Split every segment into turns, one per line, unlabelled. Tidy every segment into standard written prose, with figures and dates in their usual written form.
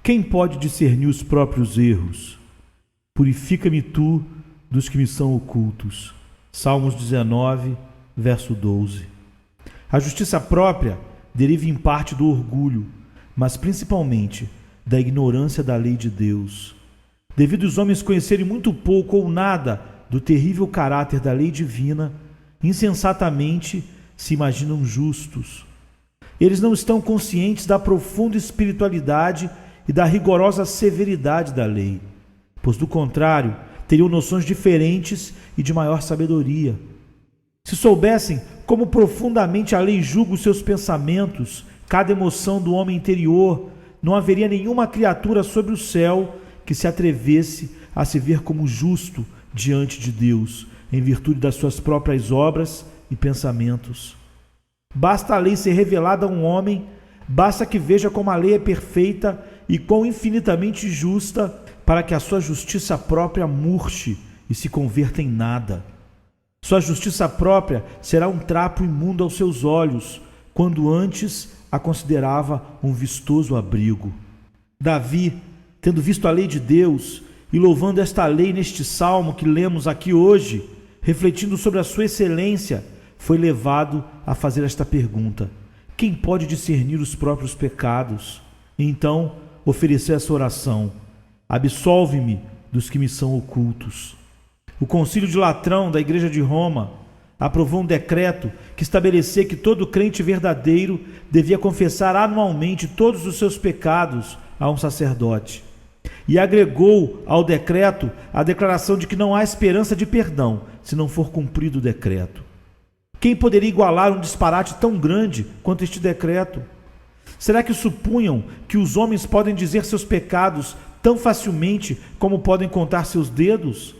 Quem pode discernir os próprios erros? Purifica-me tu dos que me são ocultos. Salmos 19, verso 12. A justiça própria deriva em parte do orgulho, mas principalmente da ignorância da lei de Deus. Devido os homens conhecerem muito pouco ou nada do terrível caráter da lei divina, insensatamente se imaginam justos. Eles não estão conscientes da profunda espiritualidade e da rigorosa severidade da lei, pois do contrário, teriam noções diferentes e de maior sabedoria. Se soubessem como profundamente a lei julga os seus pensamentos, cada emoção do homem interior, não haveria nenhuma criatura sobre o céu que se atrevesse a se ver como justo diante de Deus, em virtude das suas próprias obras e pensamentos. Basta a lei ser revelada a um homem, basta que veja como a lei é perfeita e quão infinitamente justa, para que a sua justiça própria murche e se converta em nada. Sua justiça própria será um trapo imundo aos seus olhos, quando antes a considerava um vistoso abrigo. Davi, tendo visto a lei de Deus e louvando esta lei neste salmo que lemos aqui hoje, refletindo sobre a sua excelência, foi levado a fazer esta pergunta: quem pode discernir os próprios pecados? E então ofereceu essa oração: absolve-me dos que me são ocultos. O Concílio de Latrão da Igreja de Roma aprovou um decreto que estabelecia que todo crente verdadeiro devia confessar anualmente todos os seus pecados a um sacerdote. E agregou ao decreto a declaração de que não há esperança de perdão se não for cumprido o decreto. Quem poderia igualar um disparate tão grande quanto este decreto? Será que supunham que os homens podem dizer seus pecados tão facilmente como podem contar seus dedos?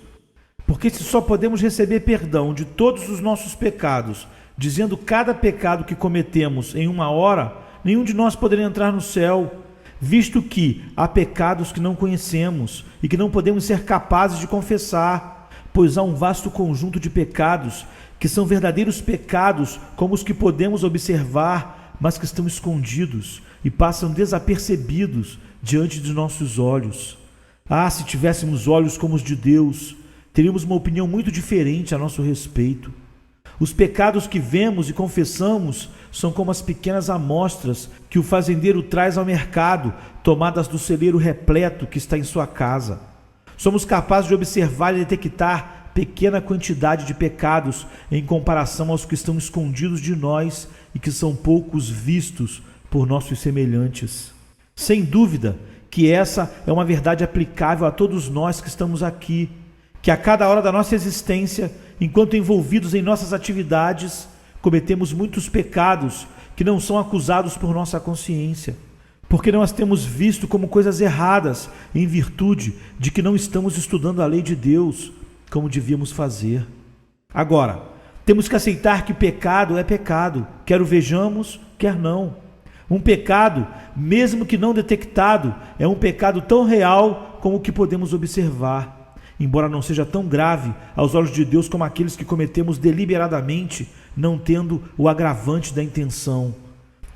Porque se só podemos receber perdão de todos os nossos pecados, dizendo cada pecado que cometemos em uma hora, nenhum de nós poderia entrar no céu, visto que há pecados que não conhecemos e que não podemos ser capazes de confessar, pois há um vasto conjunto de pecados que são verdadeiros pecados como os que podemos observar, mas que estão escondidos e passam desapercebidos diante de nossos olhos. Ah, se tivéssemos olhos como os de Deus, teríamos uma opinião muito diferente a nosso respeito. Os pecados que vemos e confessamos são como as pequenas amostras que o fazendeiro traz ao mercado, tomadas do celeiro repleto que está em sua casa. Somos capazes de observar e detectar pequena quantidade de pecados em comparação aos que estão escondidos de nós e que são poucos vistos por nossos semelhantes. Sem dúvida que essa é uma verdade aplicável a todos nós que estamos aqui, que a cada hora da nossa existência, enquanto envolvidos em nossas atividades, cometemos muitos pecados que não são acusados por nossa consciência, porque não as temos visto como coisas erradas, em virtude de que não estamos estudando a lei de Deus como devíamos fazer. Agora, temos que aceitar que pecado é pecado, quer o vejamos, quer não. Um pecado, mesmo que não detectado, é um pecado tão real como o que podemos observar, embora não seja tão grave aos olhos de Deus como aqueles que cometemos deliberadamente, não tendo o agravante da intenção.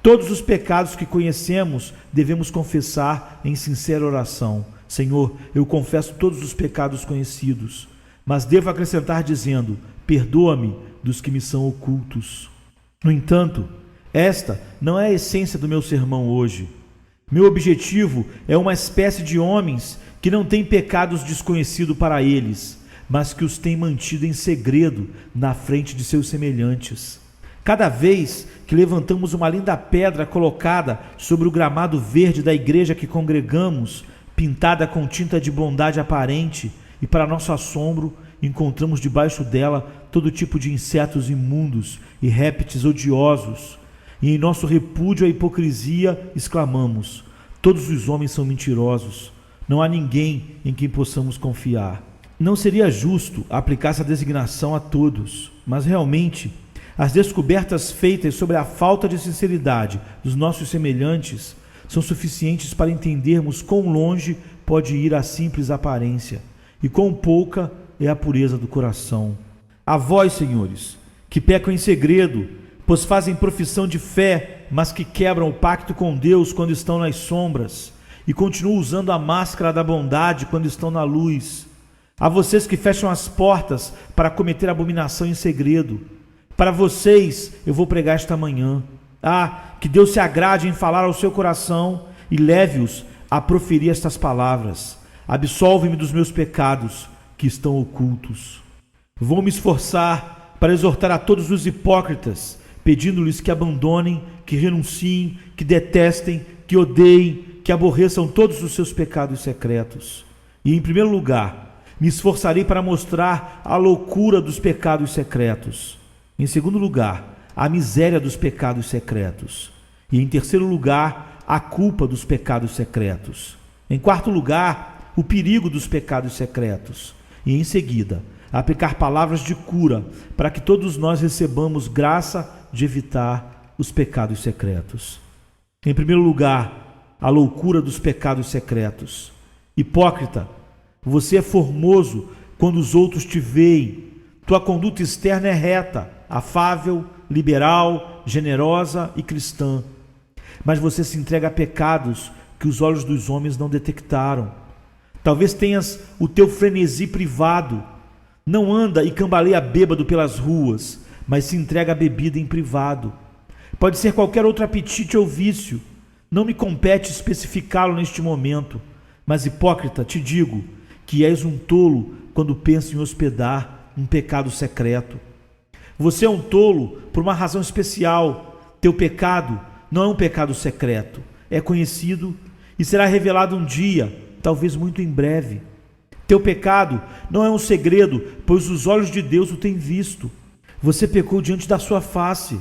Todos os pecados que conhecemos devemos confessar em sincera oração. Senhor, eu confesso todos os pecados conhecidos, mas devo acrescentar dizendo: perdoa-me dos que me são ocultos. No entanto, esta não é a essência do meu sermão hoje. Meu objetivo é uma espécie de homens que não têm pecados desconhecidos para eles, mas que os têm mantido em segredo na frente de seus semelhantes. Cada vez que levantamos uma linda pedra colocada sobre o gramado verde da igreja que congregamos, pintada com tinta de bondade aparente, e para nosso assombro, encontramos debaixo dela todo tipo de insetos imundos e répteis odiosos. E em nosso repúdio à hipocrisia, exclamamos: todos os homens são mentirosos, não há ninguém em quem possamos confiar. Não seria justo aplicar essa designação a todos, mas realmente as descobertas feitas sobre a falta de sinceridade dos nossos semelhantes são suficientes para entendermos quão longe pode ir a simples aparência e quão pouca é a pureza do coração. A vós, senhores, que pecam em segredo, pois fazem profissão de fé, mas que quebram o pacto com Deus quando estão nas sombras, e continuam usando a máscara da bondade quando estão na luz. A vocês que fecham as portas para cometer abominação em segredo. Para vocês eu vou pregar esta manhã. Que Deus se agrade em falar ao seu coração e leve-os a proferir estas palavras. Absolve-me dos meus pecados que estão ocultos. Vou me esforçar para exortar a todos os hipócritas, pedindo-lhes que abandonem, que renunciem, que detestem, que odeiem, que aborreçam todos os seus pecados secretos. E, em primeiro lugar, me esforçarei para mostrar a loucura dos pecados secretos. Em segundo lugar, a miséria dos pecados secretos. E, em terceiro lugar, a culpa dos pecados secretos. Em quarto lugar, o perigo dos pecados secretos. E, em seguida, aplicar palavras de cura para que todos nós recebamos graça de evitar os pecados secretos. Em primeiro lugar, a loucura dos pecados secretos. Hipócrita, você é formoso quando os outros te veem. Tua conduta externa é reta, afável, liberal, generosa e cristã. Mas você se entrega a pecados que os olhos dos homens não detectaram. Talvez tenhas o teu frenesi privado. Não anda e cambaleia bêbado pelas ruas, mas se entrega à bebida em privado. Pode ser qualquer outro apetite ou vício. Não me compete especificá-lo neste momento, mas, hipócrita, te digo que és um tolo quando pensa em hospedar um pecado secreto. Você é um tolo por uma razão especial. Teu pecado não é um pecado secreto, é conhecido e será revelado um dia, talvez muito em breve. Teu pecado não é um segredo, pois os olhos de Deus o têm visto. Você pecou diante da sua face.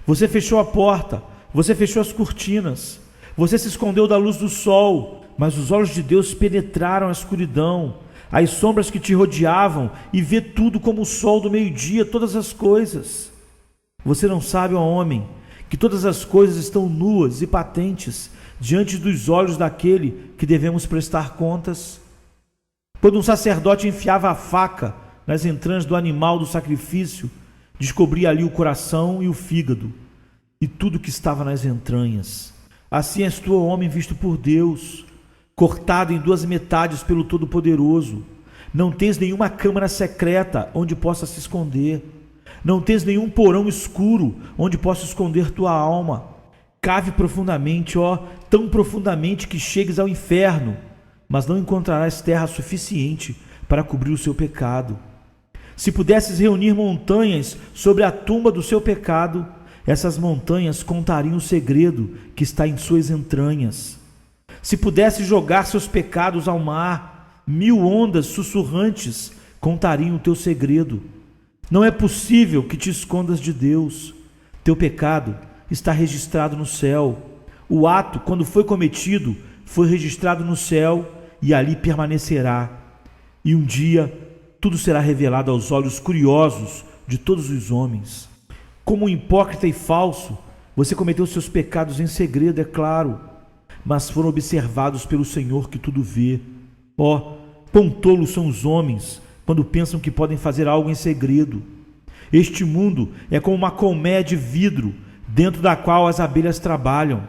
Você fechou a porta, você fechou as cortinas. Você se escondeu da luz do sol, mas os olhos de Deus penetraram a escuridão, as sombras que te rodeavam, e vê tudo como o sol do meio-dia, todas as coisas. Você não sabe, ó homem, que todas as coisas estão nuas e patentes diante dos olhos daquele que devemos prestar contas? Quando um sacerdote enfiava a faca nas entranhas do animal do sacrifício, descobria ali o coração e o fígado, e tudo que estava nas entranhas. Assim és tu, homem visto por Deus, cortado em duas metades pelo Todo-Poderoso. Não tens nenhuma câmara secreta onde possa se esconder. Não tens nenhum porão escuro onde possa esconder tua alma. Cave profundamente, tão profundamente que chegues ao inferno, mas não encontrarás terra suficiente para cobrir o seu pecado. Se pudesses reunir montanhas sobre a tumba do seu pecado, essas montanhas contariam o segredo que está em suas entranhas. Se pudesse jogar seus pecados ao mar, 1000 ondas sussurrantes contariam o teu segredo. Não é possível que te escondas de Deus. Teu pecado está registrado no céu. O ato, quando foi cometido, foi registrado no céu e ali permanecerá. E um dia tudo será revelado aos olhos curiosos de todos os homens. Como um hipócrita e falso, você cometeu seus pecados em segredo, é claro, mas foram observados pelo Senhor que tudo vê. Quão tolos são os homens quando pensam que podem fazer algo em segredo. Este mundo é como uma colmeia de vidro dentro da qual as abelhas trabalham.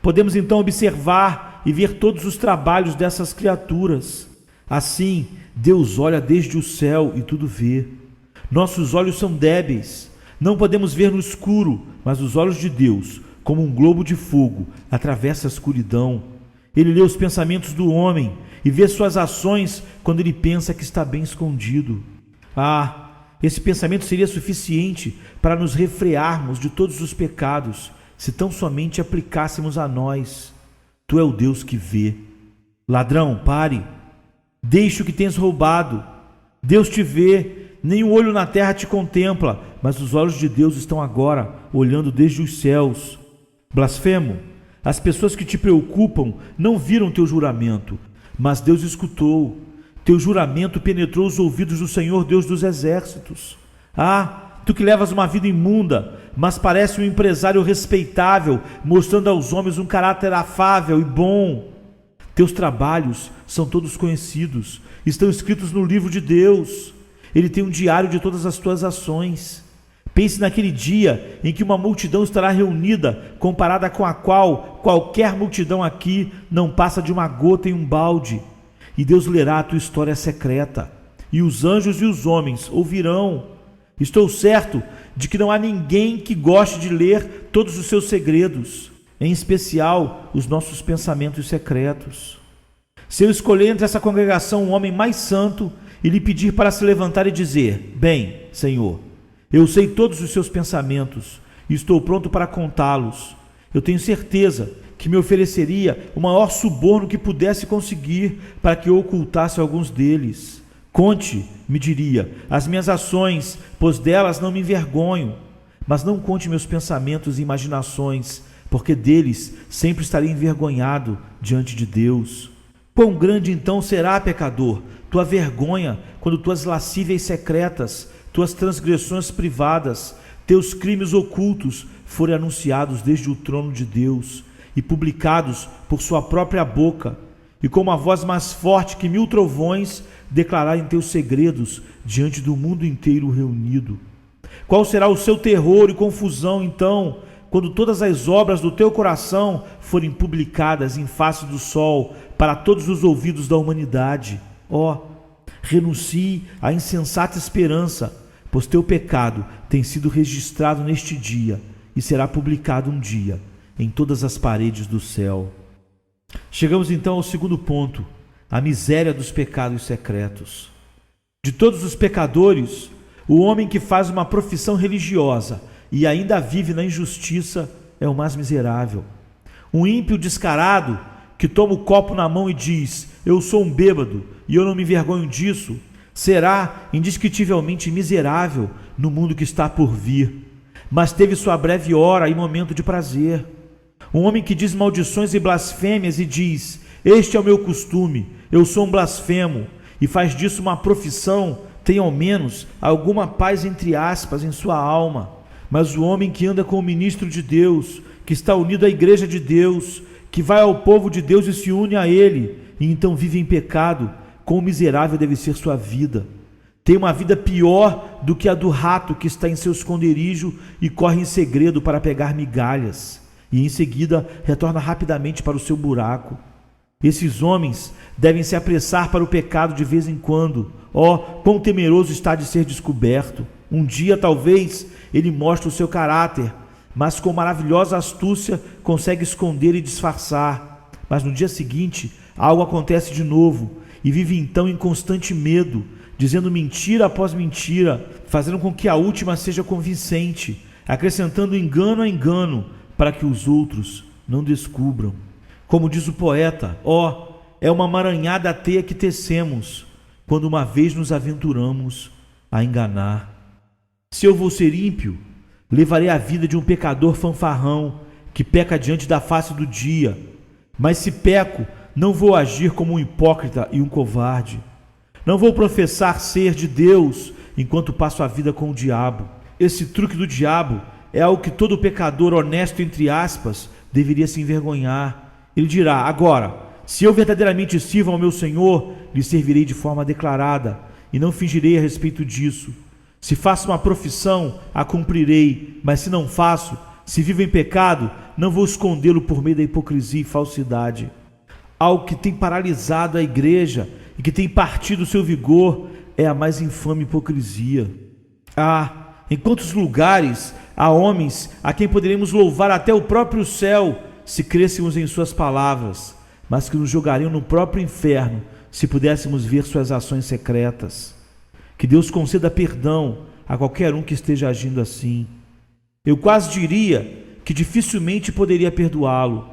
Podemos então observar e ver todos os trabalhos dessas criaturas. Assim, Deus olha desde o céu e tudo vê. Nossos olhos são débeis. Não podemos ver no escuro, mas os olhos de Deus, como um globo de fogo, atravessa a escuridão. Ele lê os pensamentos do homem e vê suas ações quando ele pensa que está bem escondido. Esse pensamento seria suficiente para nos refrearmos de todos os pecados, se tão somente aplicássemos a nós. Tu é o Deus que vê. Ladrão, pare. Deixe o que tens roubado. Deus te vê. Nenhum olho na terra te contempla, mas os olhos de Deus estão agora olhando desde os céus. Blasfemo, as pessoas que te preocupam não viram teu juramento, mas Deus escutou. Teu juramento penetrou os ouvidos do Senhor, Deus dos exércitos. Tu que levas uma vida imunda, mas parece um empresário respeitável, mostrando aos homens um caráter afável e bom. Teus trabalhos são todos conhecidos, estão escritos no livro de Deus. Ele tem um diário de todas as tuas ações. Pense naquele dia em que uma multidão estará reunida, comparada com a qual qualquer multidão aqui não passa de uma gota em um balde. E Deus lerá a tua história secreta, e os anjos e os homens ouvirão. Estou certo de que não há ninguém que goste de ler todos os seus segredos, em especial os nossos pensamentos secretos. Se eu escolher entre essa congregação um homem mais santo e lhe pedir para se levantar e dizer: bem, Senhor, eu sei todos os seus pensamentos e estou pronto para contá-los, eu tenho certeza que me ofereceria o maior suborno que pudesse conseguir para que eu ocultasse alguns deles. Conte, me diria, as minhas ações, pois delas não me envergonho, mas não conte meus pensamentos e imaginações, porque deles sempre estarei envergonhado diante de Deus. Quão grande então será, pecador, tua vergonha quando tuas lascívias secretas, tuas transgressões privadas, teus crimes ocultos forem anunciados desde o trono de Deus e publicados por sua própria boca, e com uma voz mais forte que 1000 trovões declararem teus segredos diante do mundo inteiro reunido. Qual será o seu terror e confusão, então, quando todas as obras do teu coração forem publicadas em face do sol para todos os ouvidos da humanidade? Renuncie à insensata esperança, pois teu pecado tem sido registrado neste dia e será publicado um dia em todas as paredes do céu. Chegamos então ao segundo ponto, a miséria dos pecados secretos. De todos os pecadores, o homem que faz uma profissão religiosa e ainda vive na injustiça é o mais miserável. Um ímpio descarado que toma o copo na mão e diz: eu sou um bêbado e eu não me envergonho disso, será indescritivelmente miserável no mundo que está por vir, mas teve sua breve hora e momento de prazer. Um homem que diz maldições e blasfêmias e diz: este é o meu costume, eu sou um blasfemo, e faz disso uma profissão, tem ao menos alguma paz entre aspas em sua alma. Mas o homem que anda com o ministro de Deus, que está unido à igreja de Deus, que vai ao povo de Deus e se une a ele, e então vive em pecado, quão miserável deve ser sua vida. Tem uma vida pior do que a do rato que está em seu esconderijo e corre em segredo para pegar migalhas, e em seguida retorna rapidamente para o seu buraco. Esses homens devem se apressar para o pecado de vez em quando. Quão temeroso está de ser descoberto. Um dia, talvez, ele mostre o seu caráter, mas com maravilhosa astúcia consegue esconder e disfarçar. Mas no dia seguinte, algo acontece de novo, e vive então em constante medo, dizendo mentira após mentira, fazendo com que a última seja convincente, acrescentando engano a engano, para que os outros não descubram. Como diz o poeta, é uma amaranhada a teia que tecemos, quando uma vez nos aventuramos a enganar. Se eu vou ser ímpio, levarei a vida de um pecador fanfarrão, que peca diante da face do dia. Mas se peco, não vou agir como um hipócrita e um covarde. Não vou professar ser de Deus, enquanto passo a vida com o diabo. Esse truque do diabo é algo que todo pecador honesto, entre aspas, deveria se envergonhar. Ele dirá: agora, se eu verdadeiramente sirvo ao meu Senhor, lhe servirei de forma declarada, e não fingirei a respeito disso. Se faço uma profissão, a cumprirei, mas se não faço, se vivo em pecado, não vou escondê-lo por meio da hipocrisia e falsidade. Algo que tem paralisado a igreja e que tem partido o seu vigor é a mais infame hipocrisia. Em quantos lugares há homens a quem poderíamos louvar até o próprio céu se crêssemos em suas palavras, mas que nos jogariam no próprio inferno se pudéssemos ver suas ações secretas. Que Deus conceda perdão a qualquer um que esteja agindo assim. Eu quase diria que dificilmente poderia perdoá-lo.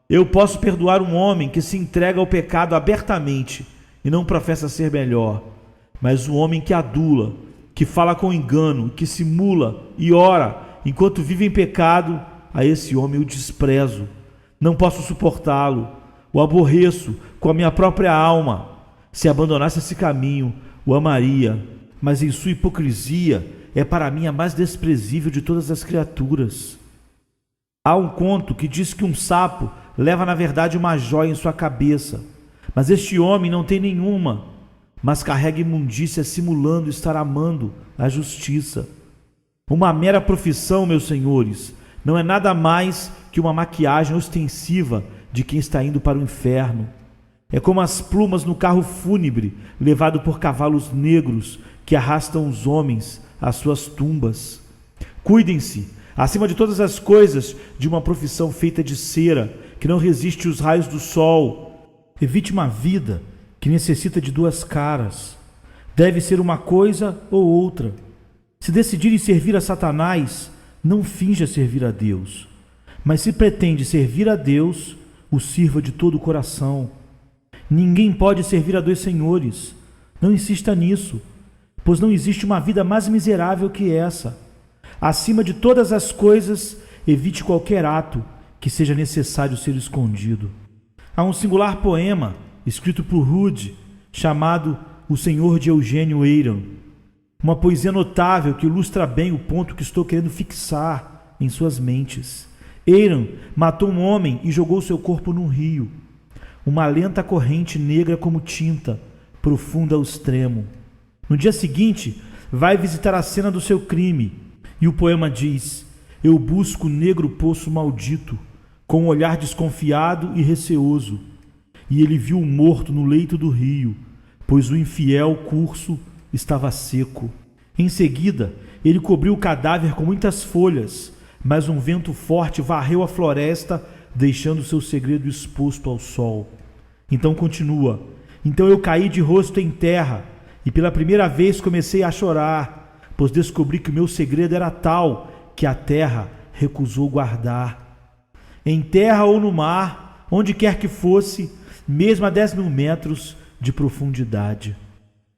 Eu posso perdoar um homem que se entrega ao pecado abertamente e não professa ser melhor, mas um homem que adula, que fala com engano, que simula e ora enquanto vive em pecado, a esse homem eu desprezo. Não posso suportá-lo, o aborreço com a minha própria alma. Se abandonasse esse caminho, o amaria, mas em sua hipocrisia é para mim a mais desprezível de todas as criaturas. Há um conto que diz que um sapo leva na verdade uma joia em sua cabeça, mas este homem não tem nenhuma, mas carrega imundícia simulando estar amando a justiça. Uma mera profissão, meus senhores, não é nada mais que uma maquiagem ostensiva de quem está indo para o inferno. É como as plumas no carro fúnebre levado por cavalos negros que arrastam os homens às suas tumbas. Cuidem-se, acima de todas as coisas, de uma profissão feita de cera, que não resiste os raios do sol. Evite uma vida que necessita de duas caras. Deve ser uma coisa ou outra. Se decidirem servir a Satanás, não finja servir a Deus. Mas se pretende servir a Deus, o sirva de todo o coração. Ninguém pode servir a dois senhores. Não insista nisso, pois não existe uma vida mais miserável que essa. Acima de todas as coisas, evite qualquer ato que seja necessário ser escondido. Há um singular poema, escrito por Rude, chamado O Senhor de Eugênio Eyran. Uma poesia notável que ilustra bem o ponto que estou querendo fixar em suas mentes. Eyran matou um homem e jogou seu corpo num rio. Uma lenta corrente negra como tinta, profunda ao extremo. No dia seguinte, vai visitar a cena do seu crime, e o poema diz: eu busco o negro poço maldito, com um olhar desconfiado e receoso, e ele viu o morto no leito do rio, pois o infiel curso estava seco. Em seguida, ele cobriu o cadáver com muitas folhas, mas um vento forte varreu a floresta, deixando seu segredo exposto ao sol. Então continua: então eu caí de rosto em terra, e pela primeira vez comecei a chorar, pois descobri que o meu segredo era tal que a terra recusou guardar. Em terra ou no mar, onde quer que fosse, mesmo a 10.000 metros de profundidade.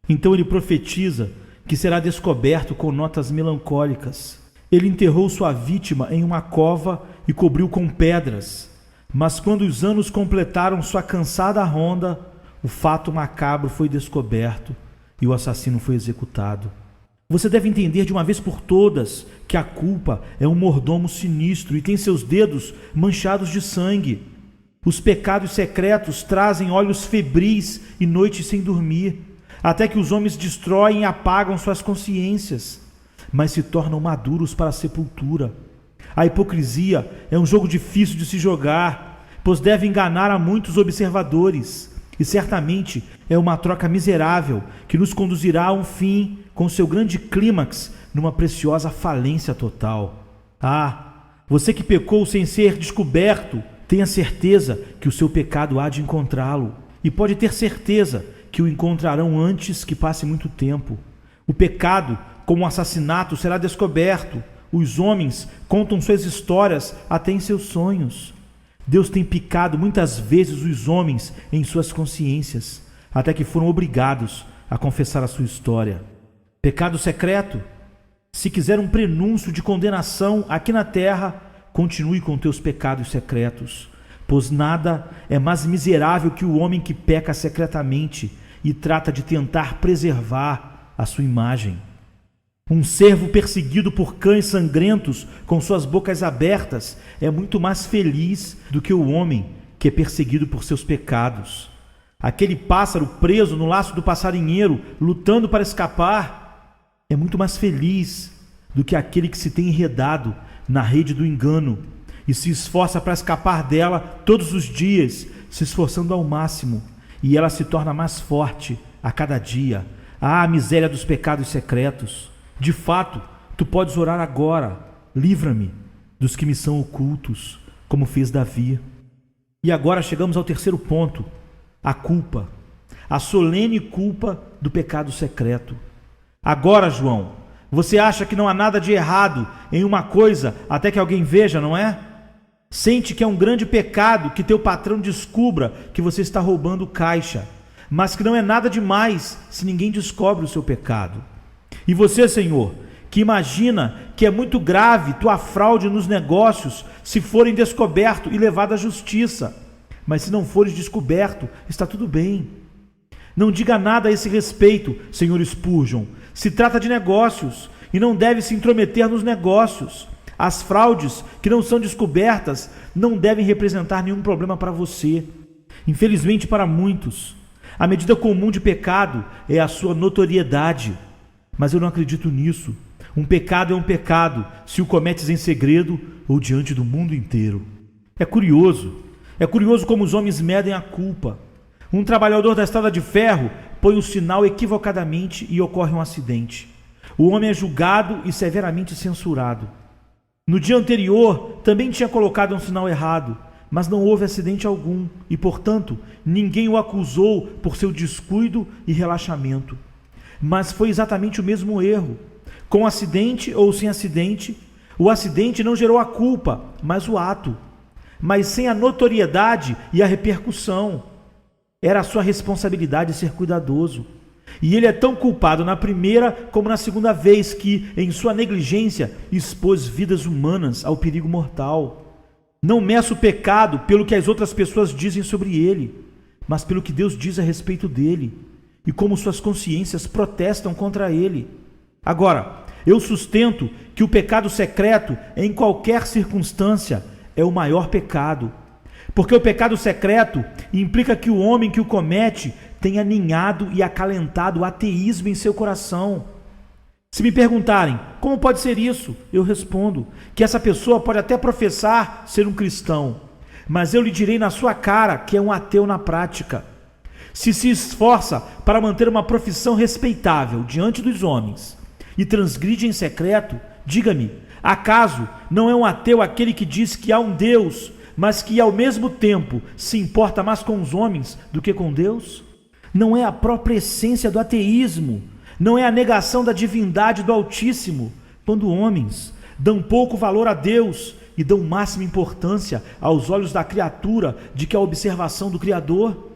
Então ele profetiza que será descoberto com notas melancólicas. Ele enterrou sua vítima em uma cova e cobriu com pedras. Mas quando os anos completaram sua cansada ronda, o fato macabro foi descoberto e o assassino foi executado. Você deve entender de uma vez por todas que a culpa é um mordomo sinistro e tem seus dedos manchados de sangue. Os pecados secretos trazem olhos febris e noites sem dormir, até que os homens destroem e apagam suas consciências, mas se tornam maduros para a sepultura. A hipocrisia é um jogo difícil de se jogar, pois deve enganar a muitos observadores, e certamente é uma troca miserável que nos conduzirá a um fim com seu grande clímax numa preciosa falência total. Você que pecou sem ser descoberto, tenha certeza que o seu pecado há de encontrá-lo, e pode ter certeza que o encontrarão antes que passe muito tempo. O pecado, como o assassinato, será descoberto. Os homens contam suas histórias até em seus sonhos. Deus tem picado muitas vezes os homens em suas consciências, até que foram obrigados a confessar a sua história. Pecado secreto? Se quiser um prenúncio de condenação aqui na terra, continue com teus pecados secretos, pois nada é mais miserável que o homem que peca secretamente e trata de tentar preservar a sua imagem. Um cervo perseguido por cães sangrentos com suas bocas abertas é muito mais feliz do que o homem que é perseguido por seus pecados. Aquele pássaro preso no laço do passarinheiro, lutando para escapar, é muito mais feliz do que aquele que se tem enredado na rede do engano e se esforça para escapar dela todos os dias, se esforçando ao máximo, e ela se torna mais forte a cada dia. A miséria dos pecados secretos! De fato, tu podes orar agora: livra-me dos que me são ocultos, como fez Davi. E agora chegamos ao terceiro ponto: a culpa, a solene culpa do pecado secreto. Agora, João, você acha que não há nada de errado em uma coisa até que alguém veja, não é? Sente que é um grande pecado que teu patrão descubra que você está roubando caixa, mas que não é nada demais se ninguém descobre o seu pecado. E você, Senhor, que imagina que é muito grave tua fraude nos negócios se forem descoberto e levado à justiça, mas se não fores descoberto, está tudo bem. Não diga nada a esse respeito, Senhor Spurgeon. Se trata de negócios e não deve se intrometer nos negócios. As fraudes que não são descobertas não devem representar nenhum problema para você. Infelizmente, para muitos, a medida comum de pecado é a sua notoriedade. Mas eu não acredito nisso, Um pecado é um pecado, se o cometes em segredo ou diante do mundo inteiro. É curioso como os homens medem a culpa. Um trabalhador da estrada de ferro põe o sinal equivocadamente e ocorre um acidente. O homem é julgado e severamente censurado. No dia anterior, também tinha colocado um sinal errado, mas não houve acidente algum e, portanto, ninguém o acusou por seu descuido e relaxamento. Mas foi exatamente o mesmo erro. Com acidente ou sem acidente, o acidente não gerou a culpa, mas o ato. Mas sem a notoriedade e a repercussão. Era a sua responsabilidade ser cuidadoso. E ele é tão culpado na primeira como na segunda vez que, em sua negligência, expôs vidas humanas ao perigo mortal. Não meça o pecado pelo que as outras pessoas dizem sobre ele, mas pelo que Deus diz a respeito dele e como suas consciências protestam contra ele. Agora, eu sustento que o pecado secreto, em qualquer circunstância, é o maior pecado. Porque o pecado secreto implica que o homem que o comete tenha aninhado e acalentado o ateísmo em seu coração. Se me perguntarem como pode ser isso, eu respondo que essa pessoa pode até professar ser um cristão, mas eu lhe direi na sua cara que é um ateu na prática. Se esforça para manter uma profissão respeitável diante dos homens e transgride em secreto, diga-me, acaso não é um ateu aquele que diz que há um Deus, mas que ao mesmo tempo se importa mais com os homens do que com Deus? Não é a própria essência do ateísmo, não é a negação da divindade do Altíssimo, quando homens dão pouco valor a Deus e dão máxima importância aos olhos da criatura de que a observação do Criador?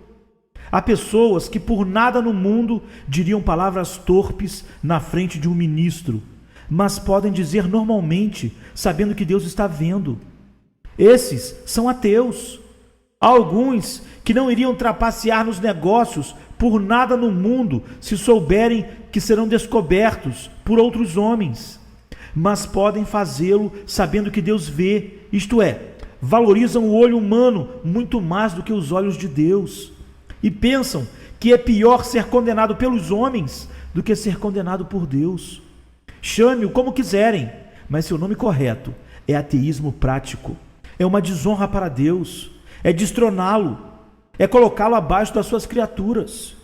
Há pessoas que por nada no mundo diriam palavras torpes na frente de um ministro, mas podem dizer normalmente, sabendo que Deus está vendo. Esses são ateus. Há alguns que não iriam trapacear nos negócios por nada no mundo se souberem que serão descobertos por outros homens, mas podem fazê-lo sabendo que Deus vê, isto é, valorizam o olho humano muito mais do que os olhos de Deus, e pensam que é pior ser condenado pelos homens do que ser condenado por Deus. Chame-o como quiserem, mas seu nome correto é ateísmo prático. É uma desonra para Deus, é destroná-lo, é colocá-lo abaixo das suas criaturas.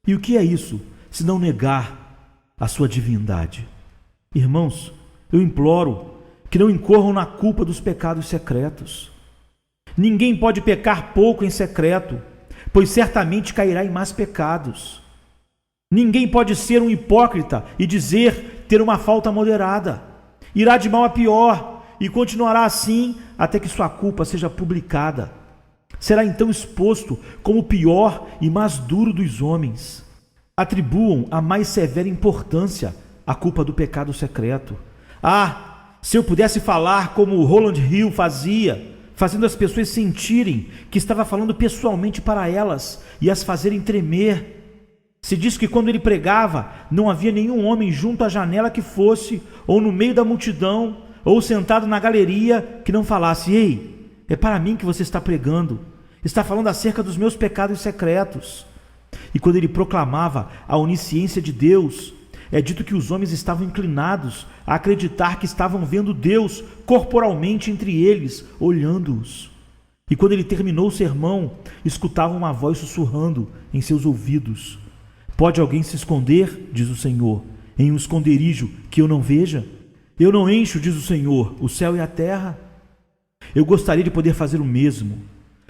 E o que é isso, se não negar a sua divindade? Irmãos, eu imploro que não incorram na culpa dos pecados secretos. Ninguém pode pecar pouco em secreto, pois certamente cairá em mais pecados. Ninguém pode ser um hipócrita e dizer ter uma falta moderada. Irá de mal a pior e continuará assim até que sua culpa seja publicada. Será então exposto como o pior e mais duro dos homens. Atribuam a mais severa importância à culpa do pecado secreto. Ah, se eu pudesse falar como o Roland Hill fazia, fazendo as pessoas sentirem que estava falando pessoalmente para elas e as fazerem tremer. Se diz que quando ele pregava, não havia nenhum homem junto à janela que fosse, ou no meio da multidão, ou sentado na galeria, que não falasse: ei, é para mim que você está pregando, está falando acerca dos meus pecados secretos. E quando ele proclamava a onisciência de Deus, é dito que os homens estavam inclinados a acreditar que estavam vendo Deus corporalmente entre eles, olhando-os. E quando ele terminou o sermão, escutavam uma voz sussurrando em seus ouvidos: pode alguém se esconder, diz o Senhor, em um esconderijo que eu não veja? Eu não encho, diz o Senhor, o céu e a terra? Eu gostaria de poder fazer o mesmo,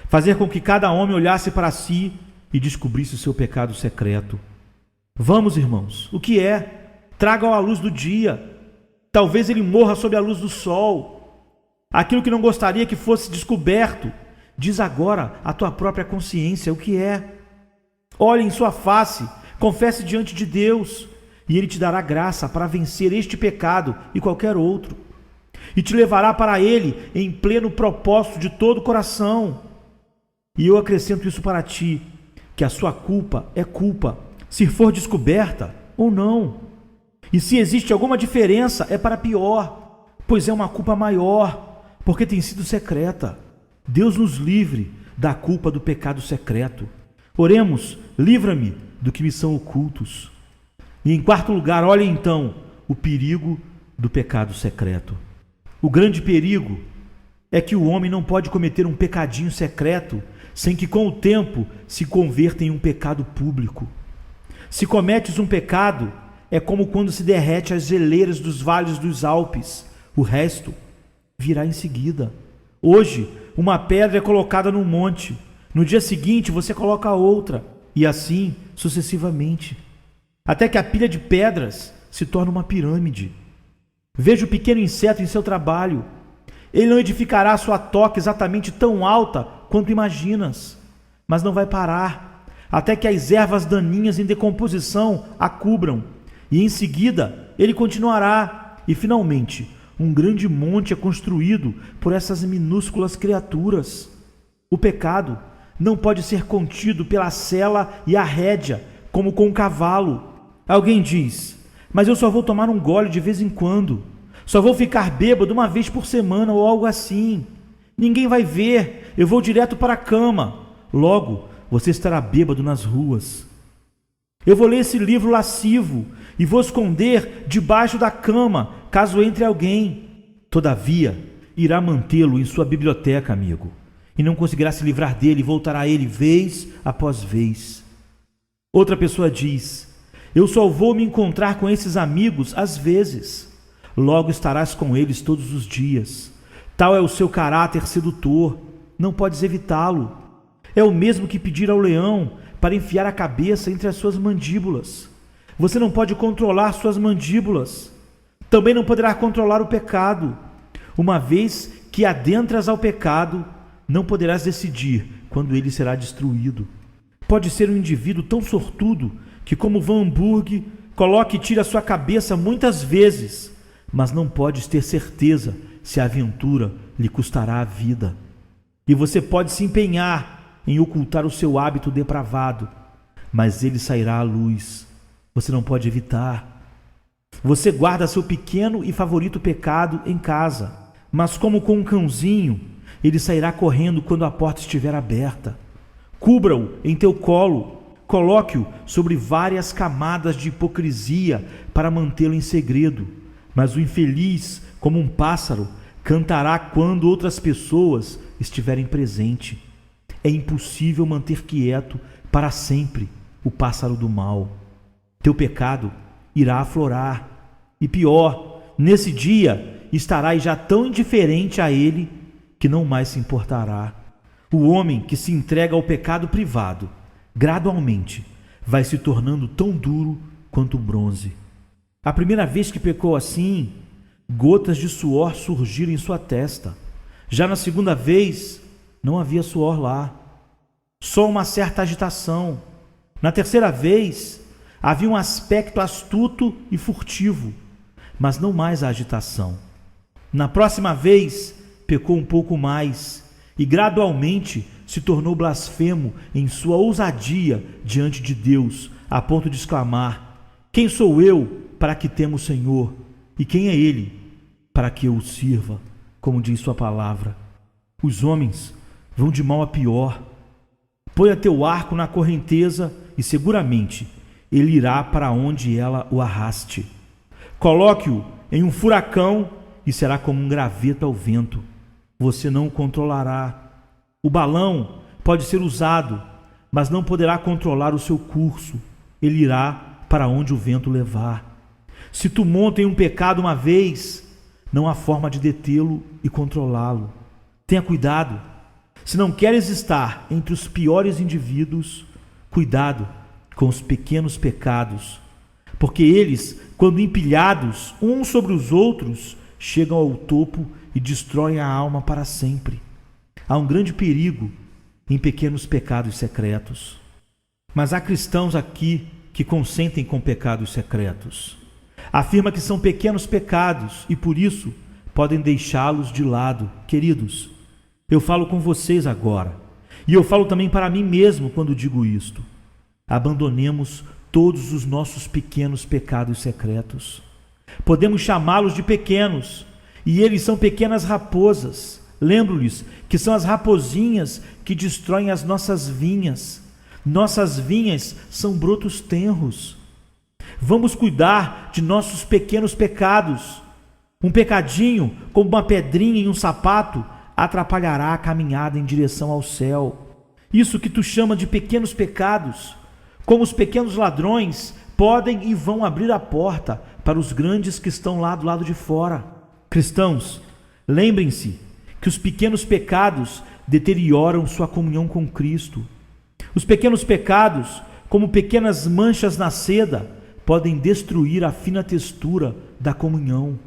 fazer com que cada homem olhasse para si e descobrisse o seu pecado secreto. Vamos, irmãos, o que é? Tragam à luz do dia. Talvez ele morra sob a luz do sol. Aquilo que não gostaria que fosse descoberto, diz agora a tua própria consciência o que é. Olhe em sua face, confesse diante de Deus, e Ele te dará graça para vencer este pecado e qualquer outro, e te levará para Ele em pleno propósito de todo o coração. E eu acrescento isso para ti, que a sua culpa é culpa, se for descoberta ou não. E se existe alguma diferença, é para pior, pois é uma culpa maior, porque tem sido secreta. Deus nos livre da culpa do pecado secreto. Oremos: livra-me do que me são ocultos. E em quarto lugar, olhe então o perigo do pecado secreto. O grande perigo é que o homem não pode cometer um pecadinho secreto sem que com o tempo se converta em um pecado público. Se cometes um pecado, é como quando se derrete as geleiras dos vales dos Alpes. O resto virá em seguida. Hoje, uma pedra é colocada num monte. No dia seguinte, você coloca outra. E assim, sucessivamente. Até que a pilha de pedras se torna uma pirâmide. Veja o pequeno inseto em seu trabalho. Ele não edificará sua toca exatamente tão alta quanto imaginas, mas não vai parar, até que as ervas daninhas em decomposição a cubram. E em seguida, ele continuará. E finalmente, um grande monte é construído por essas minúsculas criaturas. O pecado não pode ser contido pela sela e a rédea, como com um cavalo. Alguém diz: mas eu só vou tomar um gole de vez em quando. Só vou ficar bêbado uma vez por semana ou algo assim. Ninguém vai ver, eu vou direto para a cama. Logo, você estará bêbado nas ruas. Eu vou ler esse livro lascivo e vou esconder debaixo da cama, caso entre alguém. Todavia, irá mantê-lo em sua biblioteca, amigo, e não conseguirá se livrar dele e voltará a ele vez após vez. Outra pessoa diz: eu só vou me encontrar com esses amigos às vezes. Logo estarás com eles todos os dias. Tal é o seu caráter sedutor, não podes evitá-lo. É o mesmo que pedir ao leão para enfiar a cabeça entre as suas mandíbulas. Você não pode controlar suas mandíbulas. Também não poderá controlar o pecado. Uma vez que adentras ao pecado, não poderás decidir quando ele será destruído. Pode ser um indivíduo tão sortudo que, como Van Hamburg, coloque e tire a sua cabeça muitas vezes, mas não podes ter certeza se a aventura lhe custará a vida. E você pode se empenhar em ocultar o seu hábito depravado, mas ele sairá à luz. Você não pode evitar. Você guarda seu pequeno e favorito pecado em casa, mas como com um cãozinho, ele sairá correndo quando a porta estiver aberta. Cubra-o em teu colo, coloque-o sobre várias camadas de hipocrisia para mantê-lo em segredo. Mas o infeliz, como um pássaro, cantará quando outras pessoas estiverem presentes. É impossível manter quieto para sempre o pássaro do mal. Teu pecado irá aflorar. E pior, nesse dia estarás já tão indiferente a ele que não mais se importará. O homem que se entrega ao pecado privado, gradualmente, vai se tornando tão duro quanto o bronze. A primeira vez que pecou assim, gotas de suor surgiram em sua testa. Já na segunda vez, não havia suor lá, só uma certa agitação. Na terceira vez, havia um aspecto astuto e furtivo, mas não mais a agitação. Na próxima vez, pecou um pouco mais e gradualmente se tornou blasfemo em sua ousadia diante de Deus, a ponto de exclamar: quem sou eu para que tema o Senhor? E quem é Ele para que eu o sirva? Como diz sua palavra. Os homens vão de mal a pior. Ponha teu arco na correnteza e seguramente ele irá para onde ela o arraste. Coloque-o em um furacão e será como um graveto ao vento. Você não o controlará. O balão pode ser usado, mas não poderá controlar o seu curso. Ele irá para onde o vento levar. Se tu monta em um pecado uma vez, não há forma de detê-lo e controlá-lo. Tenha cuidado. Se não queres estar entre os piores indivíduos, cuidado com os pequenos pecados, porque eles, quando empilhados uns sobre os outros, chegam ao topo e destroem a alma para sempre. Há um grande perigo em pequenos pecados secretos. Mas há cristãos aqui que consentem com pecados secretos. Afirma que são pequenos pecados e por isso podem deixá-los de lado. Queridos, eu falo com vocês agora, e eu falo também para mim mesmo quando digo isto. Abandonemos todos os nossos pequenos pecados secretos. Podemos chamá-los de pequenos, e eles são pequenas raposas. Lembro-lhes que são as raposinhas que destroem as nossas vinhas. Nossas vinhas são brotos tenros. Vamos cuidar de nossos pequenos pecados. Um pecadinho, como uma pedrinha em um sapato, atrapalhará a caminhada em direção ao céu. Isso que tu chama de pequenos pecados, como os pequenos ladrões, podem e vão abrir a porta para os grandes que estão lá do lado de fora. Cristãos, lembrem-se que os pequenos pecados deterioram sua comunhão com Cristo. Os pequenos pecados, como pequenas manchas na seda, podem destruir a fina textura da comunhão.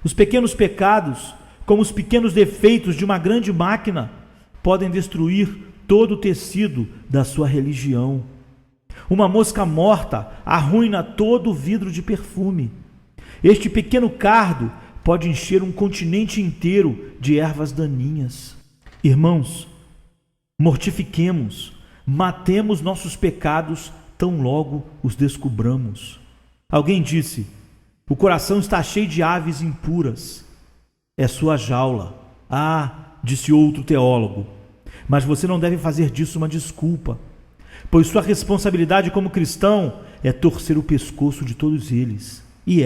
Os pequenos pecados, como os pequenos defeitos de uma grande máquina, podem destruir todo o tecido da sua religião. Uma mosca morta arruina todo o vidro de perfume. Este pequeno cardo pode encher um continente inteiro de ervas daninhas. Irmãos, mortifiquemos, matemos nossos pecados tão logo os descubramos. Alguém disse: o coração está cheio de aves impuras. É sua jaula. Disse outro teólogo. Mas você não deve fazer disso uma desculpa, pois sua responsabilidade como cristão é torcer o pescoço de todos eles. E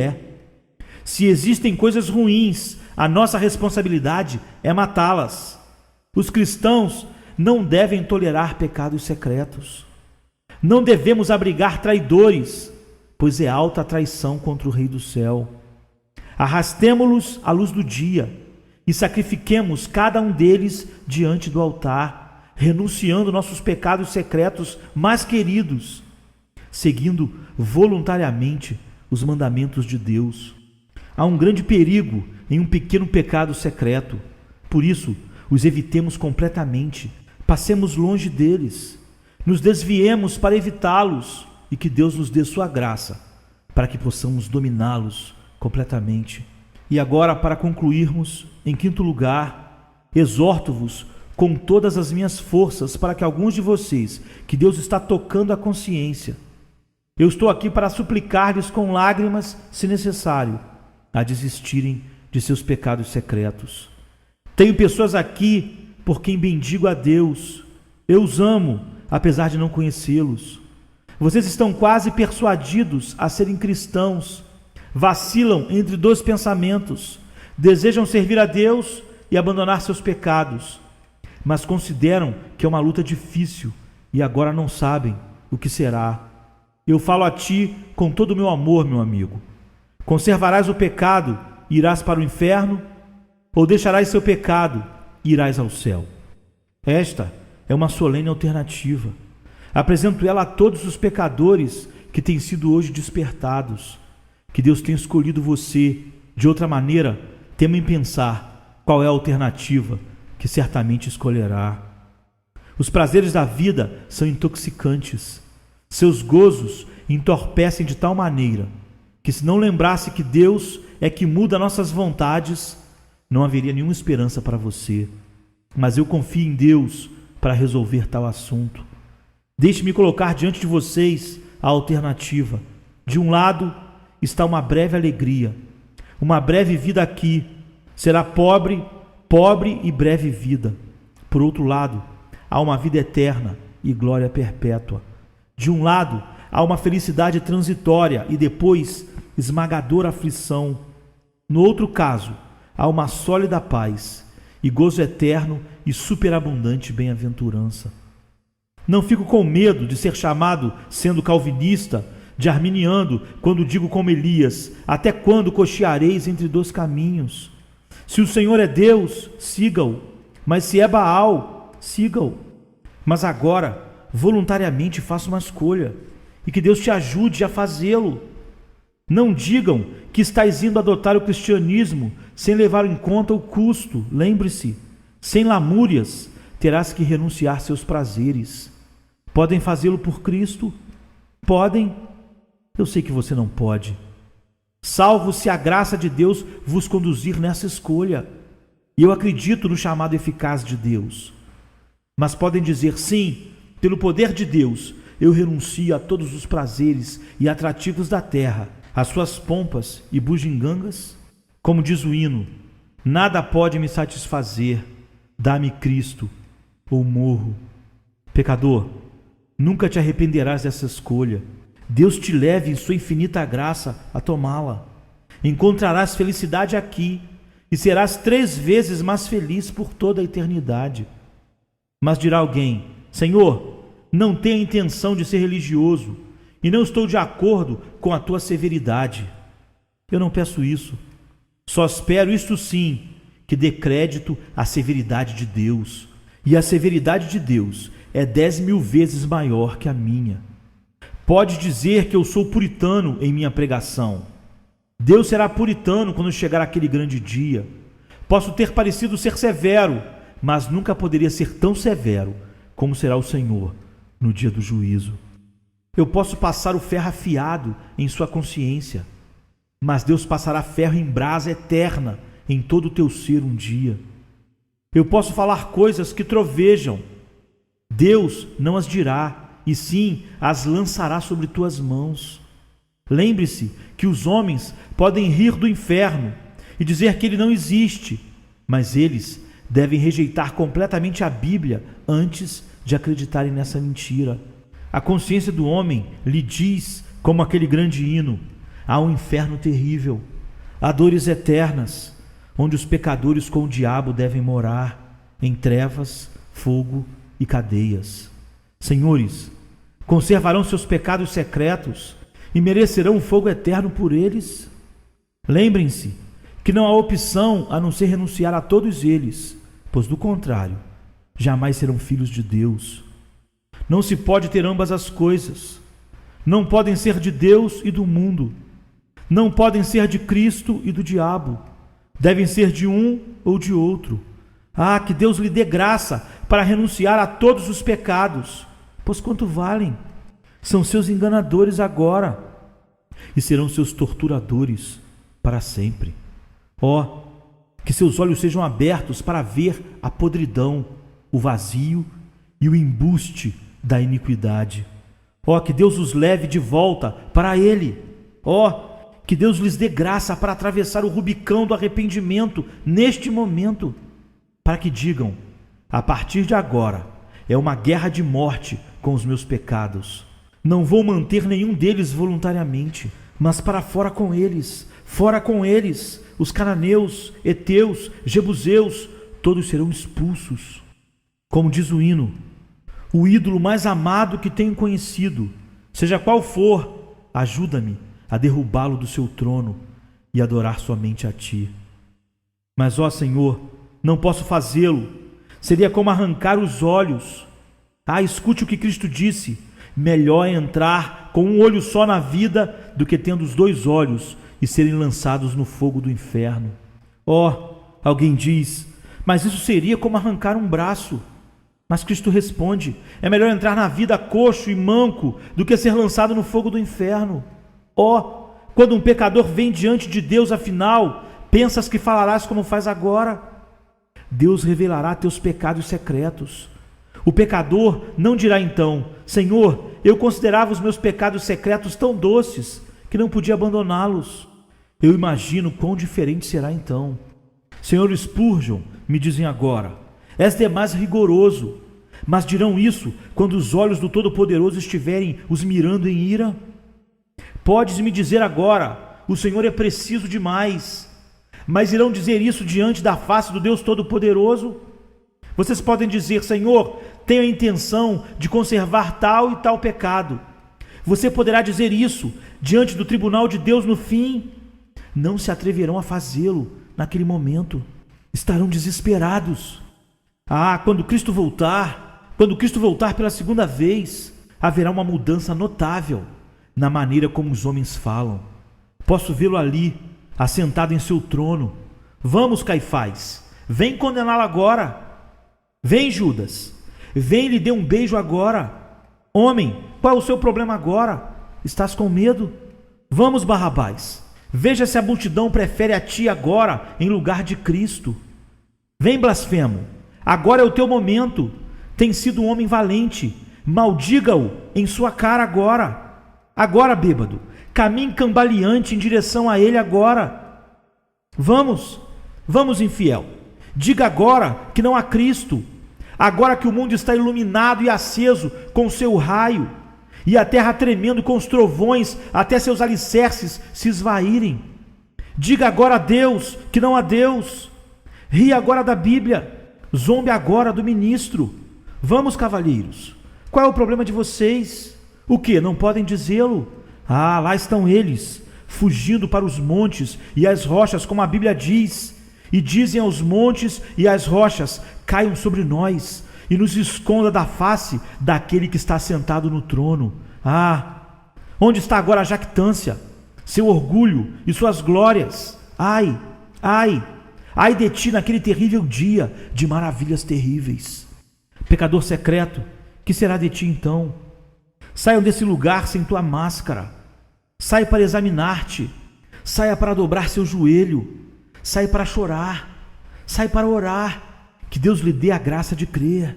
se existem coisas ruins, a nossa responsabilidade é matá-las. Os cristãos não devem tolerar pecados secretos. Não devemos abrigar traidores, pois é alta a traição contra o Rei do céu. Arrastemo-los à luz do dia e sacrifiquemos cada um deles diante do altar, renunciando nossos pecados secretos mais queridos, seguindo voluntariamente os mandamentos de Deus. Há um grande perigo em um pequeno pecado secreto, por isso os evitemos completamente, passemos longe deles, nos desviemos para evitá-los e que Deus nos dê sua graça para que possamos dominá-los completamente. E agora, para concluirmos, em quinto lugar, exorto-vos com todas as minhas forças para que alguns de vocês, que Deus está tocando a consciência, eu estou aqui para suplicar-lhes com lágrimas, se necessário, a desistirem de seus pecados secretos. Tenho pessoas aqui por quem bendigo a Deus. Eu os amo, apesar de não conhecê-los. Vocês estão quase persuadidos a serem cristãos, vacilam entre dois pensamentos, desejam servir a Deus e abandonar seus pecados, mas consideram que é uma luta difícil e agora não sabem o que será. Eu falo a ti com todo o meu amor, meu amigo. Conservarás o pecado e irás para o inferno, ou deixarás seu pecado e irás ao céu? Esta é uma solene alternativa. Apresento ela a todos os pecadores que têm sido hoje despertados. Que Deus tenha escolhido você. De outra maneira, temo em pensar qual é a alternativa que certamente escolherá. Os prazeres da vida são intoxicantes. Seus gozos entorpecem de tal maneira que, se não lembrasse que Deus é que muda nossas vontades, não haveria nenhuma esperança para você. Mas eu confio em Deus para resolver tal assunto. Deixe-me colocar diante de vocês a alternativa. De um lado está uma breve alegria, uma breve vida aqui. Será pobre e breve vida. Por outro lado, há uma vida eterna e glória perpétua. De um lado, há uma felicidade transitória e depois esmagadora aflição. No outro caso, há uma sólida paz e gozo eterno e superabundante bem-aventurança. Não fico com medo de ser chamado, sendo calvinista, de arminiano, quando digo como Elias: até quando cocheareis entre dois caminhos? Se o Senhor é Deus, siga-o, mas se é Baal, siga-o. Mas agora, voluntariamente faça uma escolha, e que Deus te ajude a fazê-lo. Não digam que estáis indo adotar o cristianismo sem levar em conta o custo. Lembre-se, sem lamúrias, terás que renunciar seus prazeres. Podem fazê-lo por Cristo? Podem? Eu sei que você não pode. Salvo se a graça de Deus vos conduzir nessa escolha. E eu acredito no chamado eficaz de Deus. Mas podem dizer: sim, pelo poder de Deus, eu renuncio a todos os prazeres e atrativos da terra, as suas pompas e bugigangas. Como diz o hino: nada pode me satisfazer, dá-me Cristo, ou morro. Pecador, nunca te arrependerás dessa escolha. Deus te leve em sua infinita graça a tomá-la. encontrarás felicidade aqui e serás 3 vezes mais feliz por toda a eternidade. Mas dirá alguém: Senhor, não tenho a intenção de ser religioso e não estou de acordo com a tua severidade. Eu não peço isso. Só espero isto sim, que dê crédito à severidade de Deus. E a severidade de Deus é 10.000 vezes maior que a minha. Pode dizer que eu sou puritano em minha pregação. Deus será puritano quando chegar aquele grande dia. Posso ter parecido ser severo, mas nunca poderia ser tão severo como será o Senhor no dia do juízo. Eu posso passar o ferro afiado em sua consciência, mas Deus passará ferro em brasa eterna em todo o teu ser um dia. Eu posso falar coisas que trovejam. Deus não as dirá, e sim as lançará sobre tuas mãos. Lembre-se que os homens podem rir do inferno e dizer que ele não existe, mas eles devem rejeitar completamente a Bíblia antes de acreditarem nessa mentira. A consciência do homem lhe diz, como aquele grande hino: há um inferno terrível, há dores eternas, onde os pecadores com o diabo devem morar, em trevas, fogo e cadeias. Senhores, conservarão seus pecados secretos e merecerão o fogo eterno por eles? Lembrem-se que não há opção a não ser renunciar a todos eles, pois do contrário, jamais serão filhos de Deus. Não se pode ter ambas as coisas. Não podem ser de Deus e do mundo. Não podem ser de Cristo e do diabo. Devem ser de um ou de outro. Ah, que Deus lhe dê graça para renunciar a todos os pecados, pois quanto valem? São seus enganadores agora e serão seus torturadores para sempre. Ó, que seus olhos sejam abertos para ver a podridão, o vazio e o embuste da iniquidade. Ó, que Deus os leve de volta para Ele. Ó, que Deus lhes dê graça para atravessar o Rubicão do arrependimento neste momento, para que digam: a partir de agora é uma guerra de morte com os meus pecados. Não vou manter nenhum deles voluntariamente, mas para fora com eles, os cananeus, heteus, jebuseus, todos serão expulsos. Como diz o hino: o ídolo mais amado que tenho conhecido, seja qual for, ajuda-me a derrubá-lo do seu trono e adorar somente a ti. Mas, ó Senhor, não posso fazê-lo. Seria como arrancar os olhos. Ah, escute o que Cristo disse: melhor é entrar com um olho só na vida do que tendo os 2 olhos e serem lançados no fogo do inferno. Ó, alguém diz: mas isso seria como arrancar um braço. Mas Cristo responde: é melhor entrar na vida coxo e manco do que ser lançado no fogo do inferno. Ó, quando um pecador vem diante de Deus, afinal, pensas que falarás como faz agora? Deus revelará teus pecados secretos. O pecador não dirá então: Senhor, eu considerava os meus pecados secretos tão doces que não podia abandoná-los. Eu imagino quão diferente será então. Senhor Spurgeon, me dizem agora, és demais rigoroso. Mas dirão isso quando os olhos do Todo-Poderoso estiverem os mirando em ira? Podes me dizer agora: o Senhor é preciso demais. Mas irão dizer isso diante da face do Deus Todo-Poderoso? Vocês podem dizer: Senhor, tenho a intenção de conservar tal e tal pecado. Você poderá dizer isso diante do tribunal de Deus no fim? Não se atreverão a fazê-lo naquele momento. Estarão desesperados. Ah, quando Cristo voltar pela segunda vez, haverá uma mudança notável na maneira como os homens falam. Posso vê-lo ali, assentado em seu trono. Vamos, Caifás, vem condená-lo agora. Vem, Judas, vem e lhe dê um beijo agora. Homem, qual é o seu problema agora? Estás com medo? Vamos, Barrabás, veja se a multidão prefere a ti agora em lugar de Cristo. Vem, blasfemo, agora é o teu momento. Tem sido um homem valente, maldiga-o em sua cara agora. Agora, bêbado, caminhe cambaleante em direção a ele agora. Vamos, infiel, diga agora que não há Cristo. Agora que o mundo está iluminado e aceso com seu raio, e a terra tremendo com os trovões até seus alicerces se esvaírem. Diga agora a Deus que não há Deus. Ria agora da Bíblia. Zombe agora do ministro. Vamos, cavalheiros. Qual é o problema de vocês? O que? Não podem dizê-lo? Ah, lá estão eles, fugindo para os montes e as rochas, como a Bíblia diz. E dizem aos montes e às rochas: caiam sobre nós e nos esconda da face daquele que está sentado no trono. Ah, onde está agora a jactância, seu orgulho e suas glórias? Ai, ai, ai de ti naquele terrível dia de maravilhas terríveis. Pecador secreto, que será de ti então? Saiam desse lugar sem tua máscara. Sai para examinar-te. Saia para dobrar seu joelho. Sai para chorar. Sai para orar. Que Deus lhe dê a graça de crer.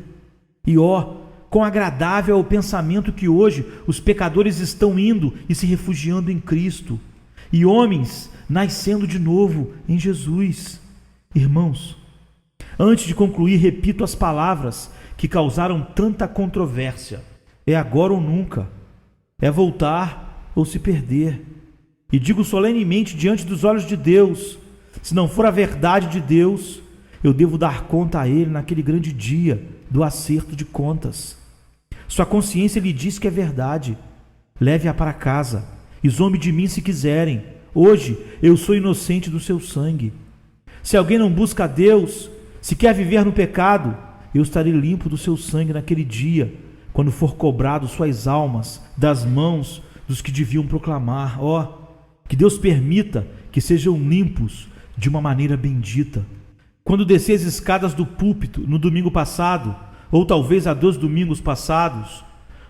E quão agradável é o pensamento que hoje os pecadores estão indo e se refugiando em Cristo, e homens nascendo de novo em Jesus. Irmãos, antes de concluir, repito as palavras que causaram tanta controvérsia: é agora ou nunca, é voltar ou se perder. E digo solenemente diante dos olhos de Deus: se não for a verdade de Deus, eu devo dar conta a Ele naquele grande dia do acerto de contas. Sua consciência lhe diz que é verdade. Leve-a para casa e zombe de mim se quiserem. Hoje eu sou inocente do seu sangue. Se alguém não busca a Deus, se quer viver no pecado, eu estarei limpo do seu sangue naquele dia, quando for cobrado suas almas das mãos dos que deviam proclamar. Que Deus permita que sejam limpos de uma maneira bendita. Quando desci as escadas do púlpito no domingo passado, ou talvez há 2 domingos passados,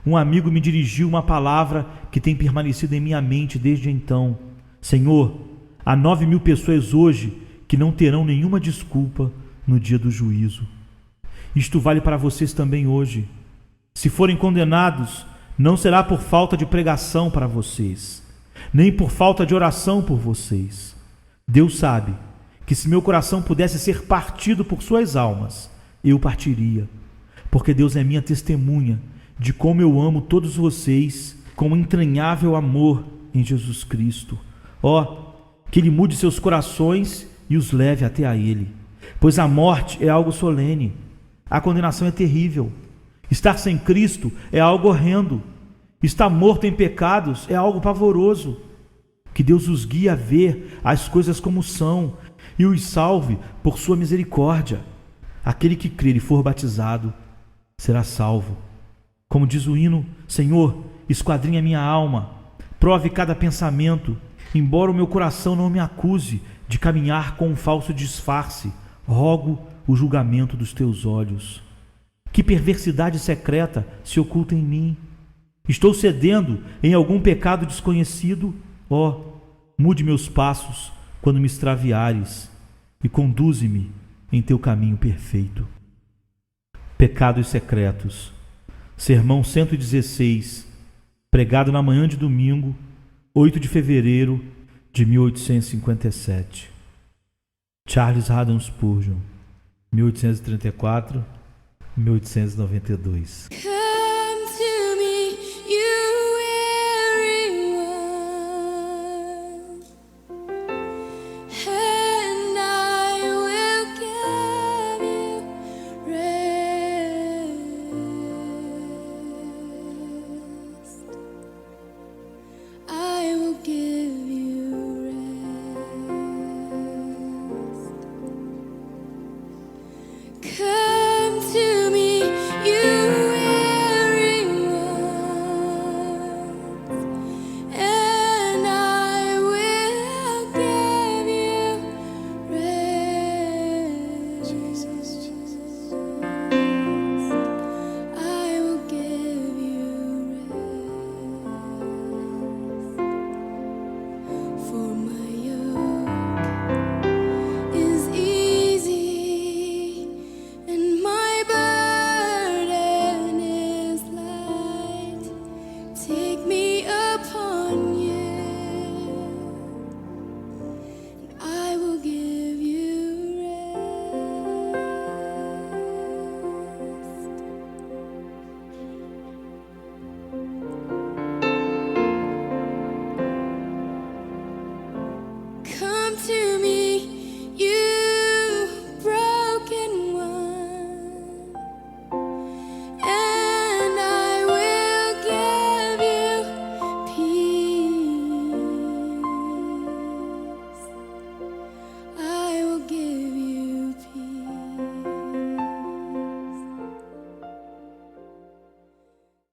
um amigo me dirigiu uma palavra que tem permanecido em minha mente desde então. Senhor, há 9.000 pessoas hoje que não terão nenhuma desculpa no dia do juízo. Isto vale para vocês também hoje. Se forem condenados, não será por falta de pregação para vocês, nem por falta de oração por vocês. Deus sabe que se meu coração pudesse ser partido por suas almas, eu partiria, porque Deus é minha testemunha de como eu amo todos vocês com entranhável amor em Jesus Cristo. Que Ele mude seus corações e os leve até a Ele, pois a morte é algo solene, a condenação é terrível, estar sem Cristo é algo horrendo, estar morto em pecados é algo pavoroso. Que Deus os guie a ver as coisas como são e os salve por sua misericórdia. Aquele que crer e for batizado será salvo. Como diz o hino: Senhor, esquadrinha minha alma, prove cada pensamento, embora o meu coração não me acuse de caminhar com um falso disfarce, rogo o julgamento dos teus olhos. Que perversidade secreta se oculta em mim? Estou cedendo em algum pecado desconhecido? Mude meus passos quando me extraviares e conduze-me em teu caminho perfeito. Pecados secretos. Sermão 116, pregado na manhã de domingo, 8 de fevereiro de 1857. Charles Haddon Spurgeon, 1834-1892.